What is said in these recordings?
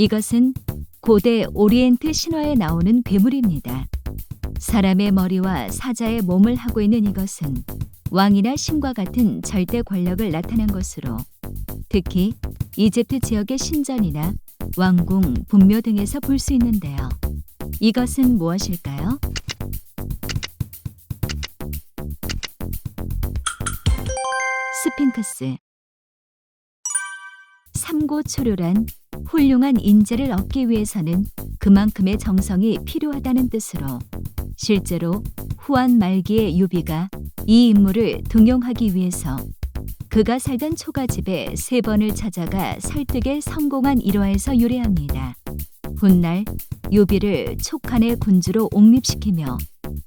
이것은 고대 오리엔트 신화에 나오는 괴물입니다. 사람의 머리와 사자의 몸을 하고 있는 이것은 왕이나 신과 같은 절대 권력을 나타낸 것으로 특히 이집트 지역의 신전이나 왕궁, 분묘 등에서 볼 수 있는데요. 이것은 무엇일까요? 스핑크스. 삼고초려란 훌륭한 인재를 얻기 위해서는 그만큼의 정성이 필요하다는 뜻으로 실제로 후한 말기의 유비가 이 인물을 등용하기 위해서 그가 살던 초가집에 3번을 찾아가 설득에 성공한 일화에서 유래합니다. 훗날 유비를 촉한의 군주로 옹립시키며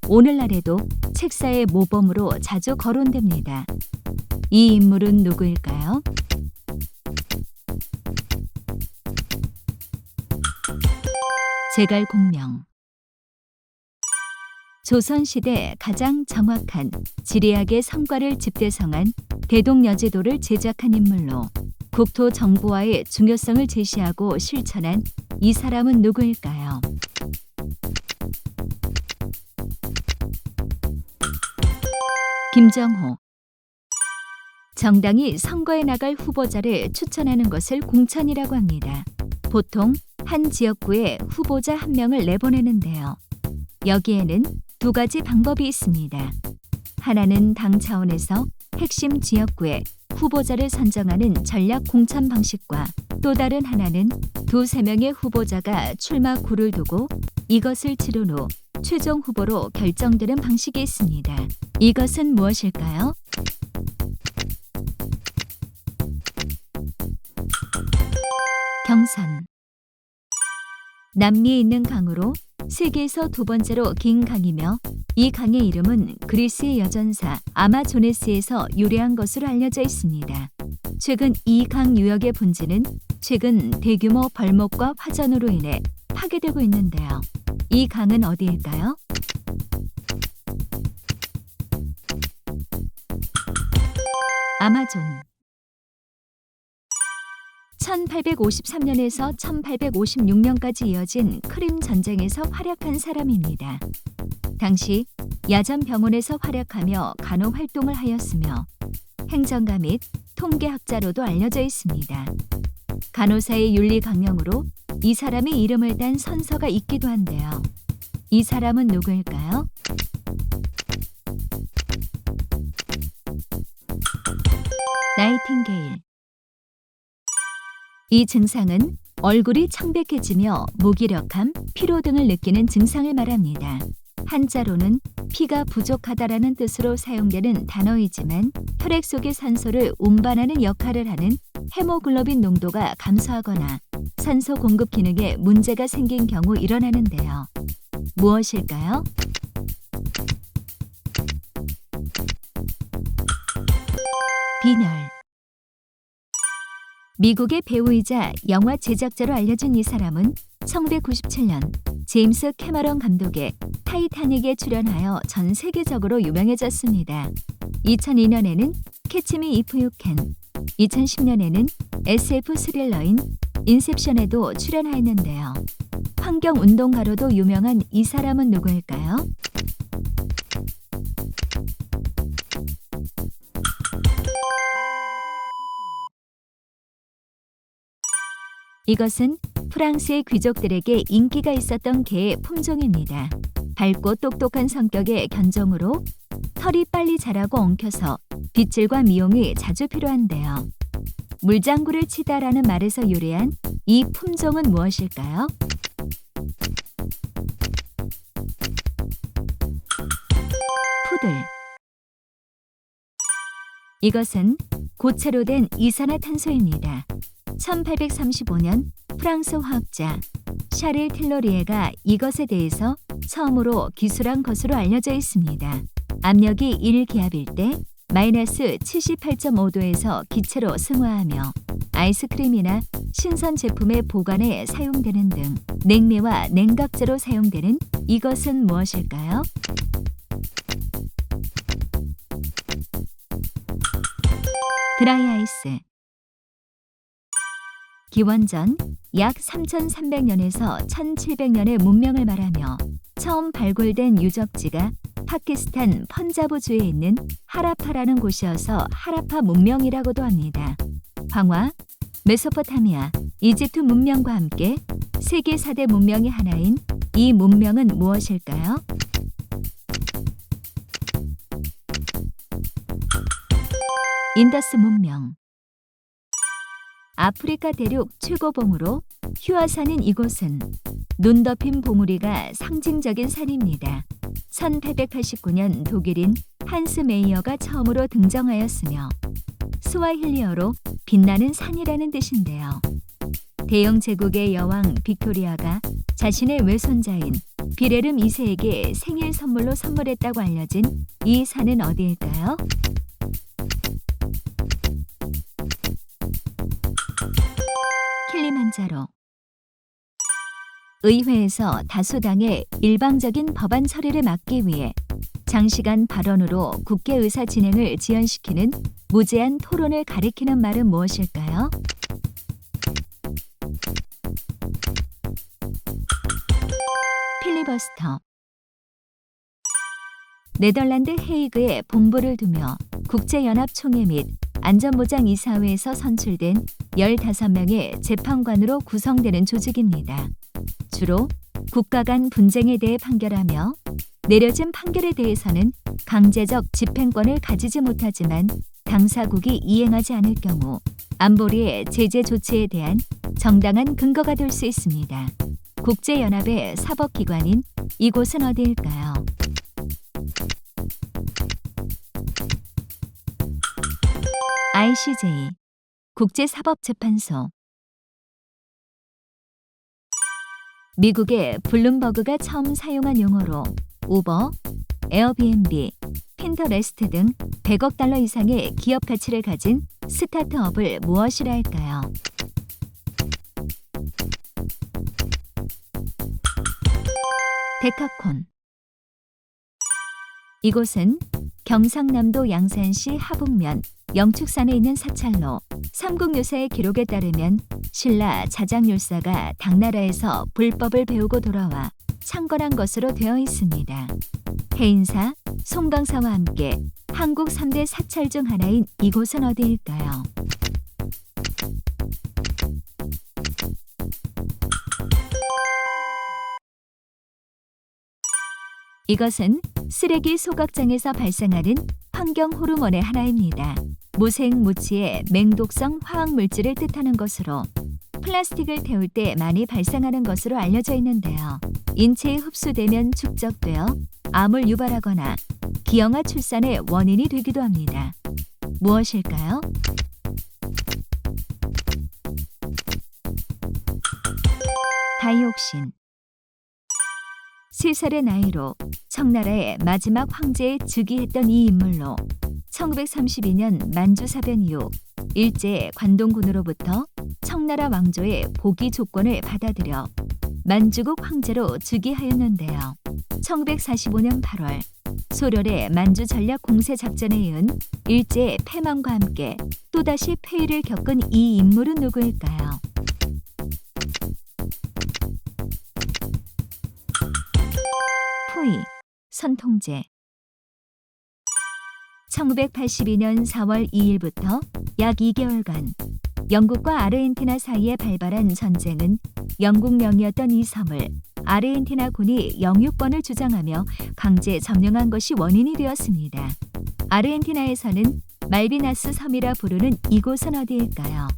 오늘날에도 책사의 모범으로 자주 거론됩니다. 이 인물은 누구일까요? 제갈공명. 조선시대 가장 정확한 지리학의 성과를 집대성한 대동여지도를 제작한 인물로 국토 정보화의 중요성을 제시하고 실천한 이 사람은 누구일까요? 김정호. 정당이 선거에 나갈 후보자를 추천하는 것을 공천이라고 합니다. 보통 한 지역구에 후보자 1명을 내보내는데요. 여기에는 2가지 방법이 있습니다. 하나는 당 차원에서 핵심 지역구에 후보자를 선정하는 전략 공천 방식과 또 다른 하나는 2~3명의 후보자가 출마구를 두고 이것을 치른 후 최종 후보로 결정되는 방식이 있습니다. 이것은 무엇일까요? 경선. 남미에 있는 강으로 세계에서 2번째로 긴 강이며 이 강의 이름은 그리스의 여전사 아마조네스에서 유래한 것으로 알려져 있습니다. 최근 이 강 유역의 분지는 최근 대규모 벌목과 화전으로 인해 파괴되고 있는데요. 이 강은 어디일까요? 아마존. 1853년에서 1856년까지 이어진 크림 전쟁에서 활약한 사람입니다. 당시 야전 병원에서 활약하며 간호 활동을 하였으며 행정가 및 통계학자로도 알려져 있습니다. 간호사의 윤리 강령으로 이 사람의 이름을 딴 선서가 있기도 한데요. 이 사람은 누구일까요? 나이팅게일. 이 증상은 얼굴이 청백해지며 무기력함, 피로 등을 느끼는 증상을 말합니다. 한자로는 피가 부족하다라는 뜻으로 사용되는 단어이지만 혈액 속의 산소를 운반하는 역할을 하는 헤모글로빈 농도가 감소하거나 산소 공급 기능에 문제가 생긴 경우 일어나는데요. 무엇일까요? 빈혈. 미국의 배우이자 영화 제작자로 알려진 이 사람은 1997년 제임스 캐머런 감독의 타이타닉에 출연하여 전 세계적으로 유명해졌습니다. 2002년에는 캐치 미 이프 유 캔, 2010년에는 SF 스릴러인 인셉션에도 출연하였는데요. 환경운동가로도 유명한 이 사람은 누구일까요? 이것은 프랑스의 귀족들에게 인기가 있었던 개의 품종입니다. 밝고 똑똑한 성격의 견종으로 털이 빨리 자라고 엉켜서 빗질과 미용이 자주 필요한데요. 물장구를 치다라는 말에서 유래한 이 품종은 무엇일까요? 푸들. 이것은 고체로 된 이산화탄소입니다. 1835년 프랑스 화학자 샤를 틸로리에가 이것에 대해서 처음으로 기술한 것으로 알려져 있습니다. 압력이 1기압일 때 마이너스 78.5도에서 기체로 승화하며 아이스크림이나 신선 제품의 보관에 사용되는 등 냉매와 냉각제로 사용되는 이것은 무엇일까요? 드라이아이스. 기원전 약 3300년에서 1700년의 문명을 말하며 처음 발굴된 유적지가 파키스탄 펀자브주에 있는 하라파라는 곳이어서 하라파 문명이라고도 합니다. 황화, 메소포타미아, 이집트 문명과 함께 세계 4대 문명의 하나인 이 문명은 무엇일까요? 인더스 문명. 아프리카 대륙 최고봉으로 휴아산인 이곳은 눈 덮인 봉우리가 상징적인 산입니다. 1889년 독일인 한스 메이어가 처음으로 등정하였으며 스와힐리어로 빛나는 산이라는 뜻인데요. 대영 제국의 여왕 빅토리아가 자신의 외손자인 비레름 2세에게 생일 선물로 선물했다고 알려진 이 산은 어디일까요? 킬리만자로. 의회에서 다수당의 일방적인 법안 처리를 막기 위해 장시간 발언으로 국회 의사 진행을 지연시키는 무제한 토론을 가리키는 말은 무엇일까요? 필리버스터. 네덜란드 헤이그에 본부를 두며 국제연합총회 및 안전보장이사회에서 선출된 15명의 재판관으로 구성되는 조직입니다. 주로 국가 간 분쟁에 대해 판결하며 내려진 판결에 대해서는 강제적 집행권을 가지지 못하지만 당사국이 이행하지 않을 경우 안보리의 제재 조치에 대한 정당한 근거가 될 수 있습니다. 국제연합의 사법기관인 이곳은 어디일까요? ICJ, 국제사법재판소. 미국의 블룸버그가 처음 사용한 용어로 우버, 에어비앤비, 핀터레스트 등 100억 달러 이상의 기업 가치를 가진 스타트업을 무엇이라 할까요? 데카콘. 이곳은 경상남도 양산시 하북면 영축산에 있는 사찰로 삼국유사의 기록에 따르면 신라 자장율사가 당나라에서 불법을 배우고 돌아와 창건한 것으로 되어 있습니다. 해인사, 송강사와 함께 한국 3대 사찰 중 하나인 이곳은 어디일까요? 이것은 쓰레기 소각장에서 발생하는 환경 호르몬의 하나입니다. 무색무취의 맹독성 화학물질을 뜻하는 것으로 플라스틱을 태울 때 많이 발생하는 것으로 알려져 있는데요. 인체에 흡수되면 축적되어 암을 유발하거나 기형아 출산의 원인이 되기도 합니다. 무엇일까요? 다이옥신. 3살의 나이로 청나라의 마지막 황제에 즉위했던 이 인물로 1932년 만주사변 이후 일제 관동군으로부터 청나라 왕조의 복위 조건을 받아들여 만주국 황제로 즉위하였는데요. 1945년 8월 소련의 만주 전략 공세 작전에 이은 일제의 패망과 함께 또다시 폐위를 겪은 이 인물은 누구일까요? 푸이, 선통제. 1982년 4월 2일부터 약 2개월간 영국과 아르헨티나 사이에 발발한 전쟁은 영국 명이었던 이 섬을 아르헨티나군이 영유권을 주장하며 강제 점령한 것이 원인이 되었습니다. 아르헨티나에서는 말비나스 섬이라 부르는 이곳은 어디일까요?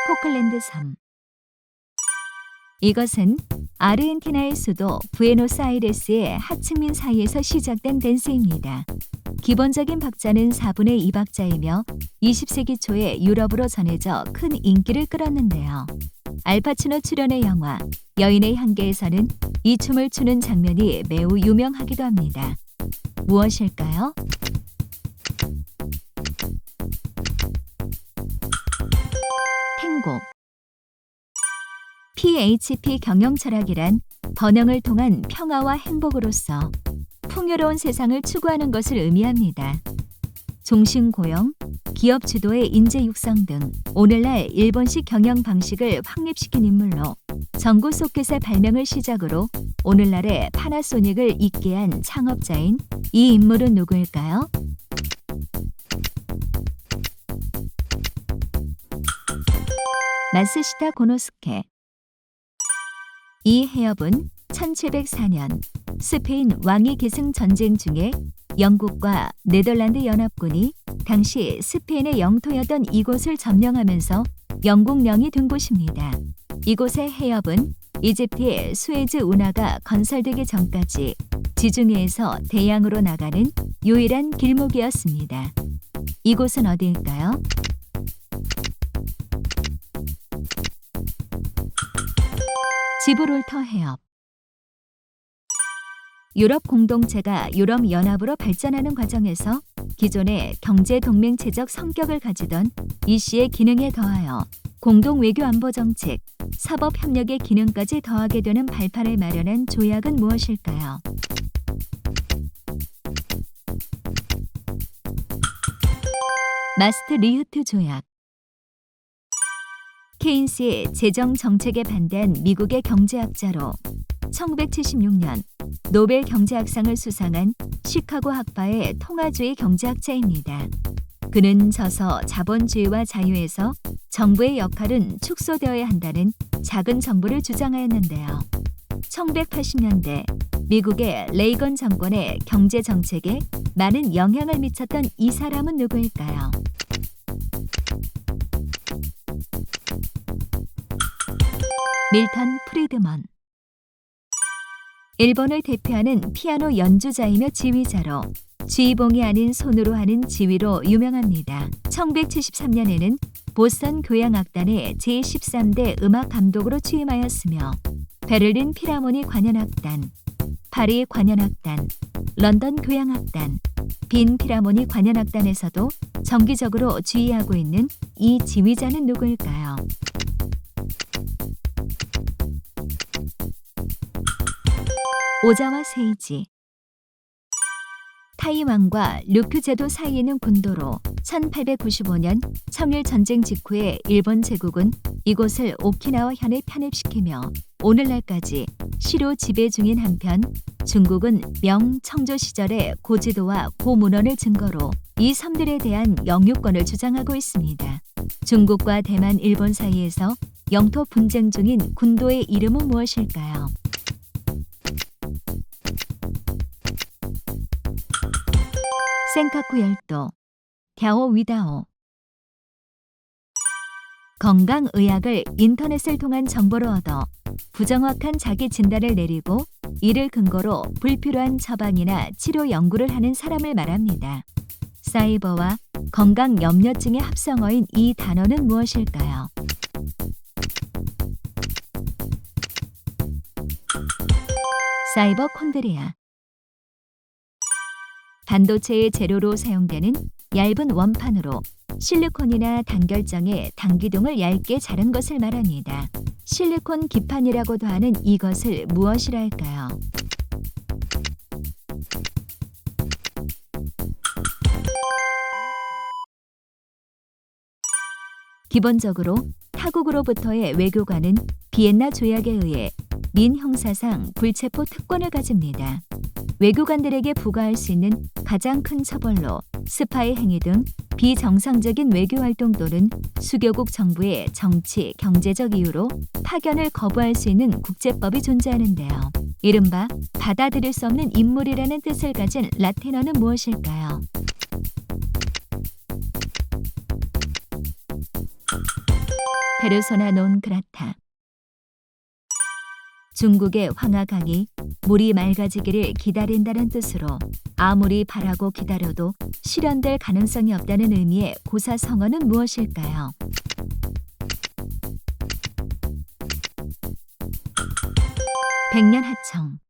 포클랜드 섬. 이것은 아르헨티나의 수도 부에노스아이레스의 하층민 사이에서 시작된 댄스입니다. 기본적인 박자는 4분의 2박자이며 20세기 초에 유럽으로 전해져 큰 인기를 끌었는데요. 알파치노 출연의 영화 여인의 향기에서는 이 춤을 추는 장면이 매우 유명하기도 합니다. 무엇일까요? 탱고. PHP 경영 철학이란 번영을 통한 평화와 행복으로서 풍요로운 세상을 추구하는 것을 의미합니다. 종신고용, 기업 주도의 인재 육성 등 오늘날 일본식 경영 방식을 확립시킨 인물로 전구 소켓의 발명을 시작으로 오늘날의 파나소닉을 잇게 한 창업자인 이 인물은 누구일까요? 마쓰시타 고노스케. 이 해협은 1704년 스페인 왕위 계승 전쟁 중에 영국과 네덜란드 연합군이 당시 스페인의 영토였던 이곳을 점령하면서 영국령이 된 곳입니다. 이곳의 해협은 이집트의 수에즈 운하가 건설되기 전까지 지중해에서 대양으로 나가는 유일한 길목이었습니다. 이곳은 어디일까요? 지브롤터 해협. 유럽 공동체가 유럽 연합으로 발전하는 과정에서 기존의 경제 동맹체적 성격을 가지던 이 시의 기능에 더하여 공동 외교 안보 정책, 사법 협력의 기능까지 더하게 되는 발판을 마련한 조약은 무엇일까요? 마스트리흐트 조약. 케인스의 재정 정책에 반대한 미국의 경제학자로 1976년 노벨 경제학상을 수상한 시카고 학파의 통화주의 경제학자입니다. 그는 저서 자본주의와 자유에서 정부의 역할은 축소되어야 한다는 작은 정부를 주장하였는데요. 1980년대 미국의 레이건 정권의 경제 정책에 많은 영향을 미쳤던 이 사람은 누구일까요? 밀턴 프리드먼. 일본을 대표하는 피아노 연주자이며 지휘자로 지휘봉이 아닌 손으로 하는 지휘로 유명합니다. 1973년에는 보스턴 교향악단의 제13대 음악 감독으로 취임하였으며 베를린 필하모니 관현악단, 파리 관현악단, 런던 교향악단, 빈 필하모니 관현악단에서도 정기적으로 지휘하고 있는 이 지휘자는 누구일까요? 오자와 세이지. 타이완과 류큐 제도 사이에 있는 군도로 1895년 청일 전쟁 직후에 일본 제국은 이곳을 오키나와현에 편입시키며 오늘날까지 시로 지배 중인 한편 중국은 명, 청조 시절의 고지도와 고문헌을 증거로 이 섬들에 대한 영유권을 주장하고 있습니다. 중국과 대만, 일본 사이에서 영토 분쟁 중인 군도의 이름은 무엇일까요? 센카쿠 열도, 갸오 위다오. 건강의학을 인터넷을 통한 정보를 얻어 부정확한 자기 진단을 내리고 이를 근거로 불필요한 처방이나 치료 연구를 하는 사람을 말합니다. 사이버와 건강염려증의 합성어인 이 단어는 무엇일까요? 사이버콘드리아. 반도체의 재료로 사용되는 얇은 원판으로 실리콘이나 단결정의 단기둥을 얇게 자른 것을 말합니다. 실리콘 기판이라고도 하는 이것을 무엇이라 할까요? 기본적으로 타국으로부터의 외교관은 비엔나 조약에 의해 민 형사상 불체포 특권을 가집니다. 외교관들에게 부과할 수 있는 가장 큰 처벌로 스파이 행위 등 비정상적인 외교 활동 또는 수교국 정부의 정치, 경제적 이유로 파견을 거부할 수 있는 국제법이 존재하는데요. 이른바 받아들일 수 없는 인물이라는 뜻을 가진 라틴어는 무엇일까요? 페르소나 논 그라타. 중국의 황하강이 물이 맑아지기를 기다린다는 뜻으로 아무리 바라고 기다려도 실현될 가능성이 없다는 의미의 고사성어는 무엇일까요? 백년하청.